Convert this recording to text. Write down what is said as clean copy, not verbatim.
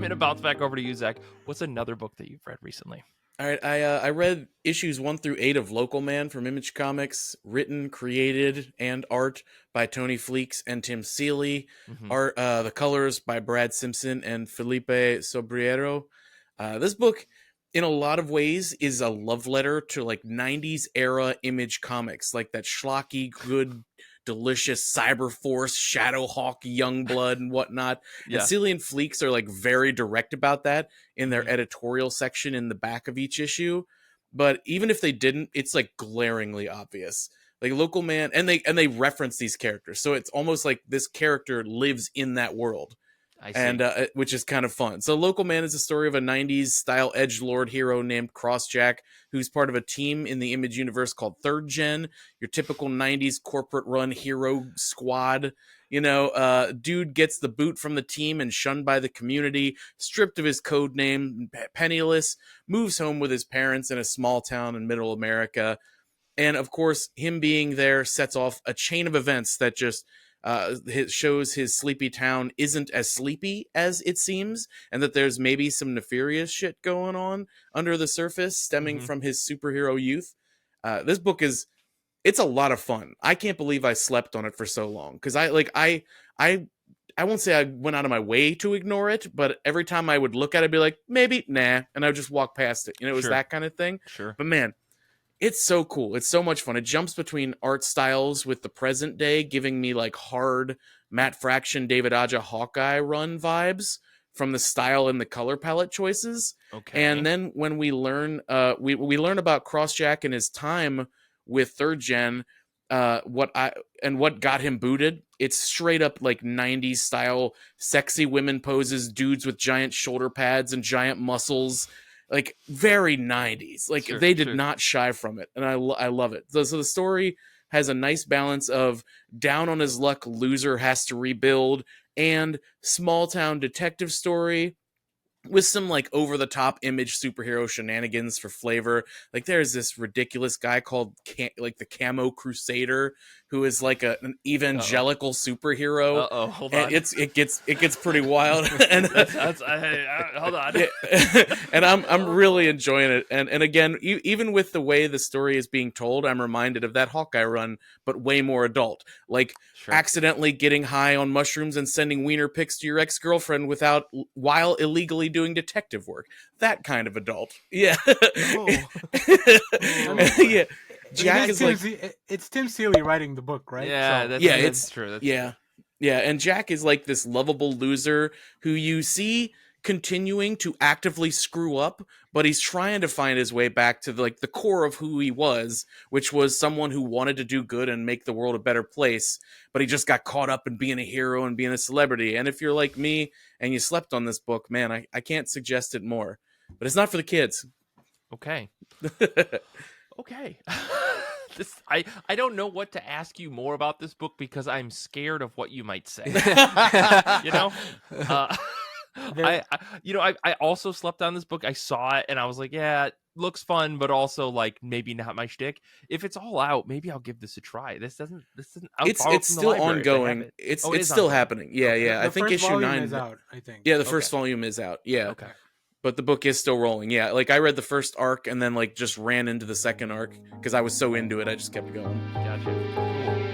gonna bounce back over to you, Zach. What's another book that you've read recently? All right, I read issues 1 through 8 of Local Man from Image Comics, written, created, and art by Tony Fleecs and Tim Seeley. Mm-hmm. Art, the colors by Brad Simpson and Felipe Sobreiro. This book, in a lot of ways, is a love letter to like '90s era Image Comics, like that schlocky, good, delicious Cyberforce, Shadowhawk, Youngblood, and whatnot. Yeah. And Seeley and Fleecs are like very direct about that in their Mhm. editorial section in the back of each issue. But even if they didn't, it's like glaringly obvious. Like Local Man, and they reference these characters, so it's almost like this character lives in that world, I see. and which is kind of fun. So Local Man is a story of a '90s style edgelord hero named Crossjack, who's part of a team in the Image universe called Third Gen, your typical '90s corporate run hero squad. Dude gets the boot from the team and shunned by the community, stripped of his code name, penniless, moves home with his parents in a small town in middle America. And of course, him being there sets off a chain of events that just shows his sleepy town isn't as sleepy as it seems, and that there's maybe some nefarious shit going on under the surface stemming from his superhero youth. This book it's a lot of fun. I can't believe I slept on it for so long, because I won't say I went out of my way to ignore it, but every time I would look at it, I'd be like, maybe, nah, and I would just walk past it. It was Sure. that kind of thing. Sure. But man, it's so cool. It's so much fun. It jumps between art styles with the present day, giving me like hard Matt Fraction, David Aja, Hawkeye run vibes from the style and the color palette choices. Okay. And then when we learn, we learn about Crossjack and his time with Third Gen, what got him booted. It's straight up like '90s style, sexy women poses, dudes with giant shoulder pads and giant muscles. Like very '90s. Like Sure, they did sure. not shy from it, and I love it. So the story has a nice balance of down on his luck loser has to rebuild, and small town detective story with some like over the top Image superhero shenanigans for flavor. Like there's this ridiculous guy called like the Camo Crusader, who is like an evangelical superhero. Hold And on. it gets pretty wild. And hold on. and I'm really enjoying it. And again, even with the way the story is being told, I'm reminded of that Hawkeye run, but way more adult. Like Sure. accidentally getting high on mushrooms and sending wiener pics to your ex-girlfriend while illegally doing detective work. That kind of adult. Yeah. Yeah. Jack is like, it's Tim Seeley writing the book, right? Yeah, So, that's true. That's yeah. Yeah, and Jack is like this lovable loser who you see continuing to actively screw up, but he's trying to find his way back to the core of who he was, which was someone who wanted to do good and make the world a better place, but he just got caught up in being a hero and being a celebrity. And if you're like me and you slept on this book, man, I can't suggest it more. But it's not for the kids. Okay. Okay. I don't know what to ask you more about this book because I'm scared of what you might say. You know? I also slept on this book. I saw it and I was like, yeah, it looks fun, but also like maybe not my shtick. If it's all out, maybe I'll give this a try. This doesn't. It's still ongoing. It's still ongoing. happening. Yeah, Okay. yeah. I think issue 9 is out. I think. Yeah, the first volume is out. Yeah. Okay. But the book is still rolling. Yeah, like I read the first arc and then like just ran into the second arc because I was so into it. I just kept going. Gotcha. Cool.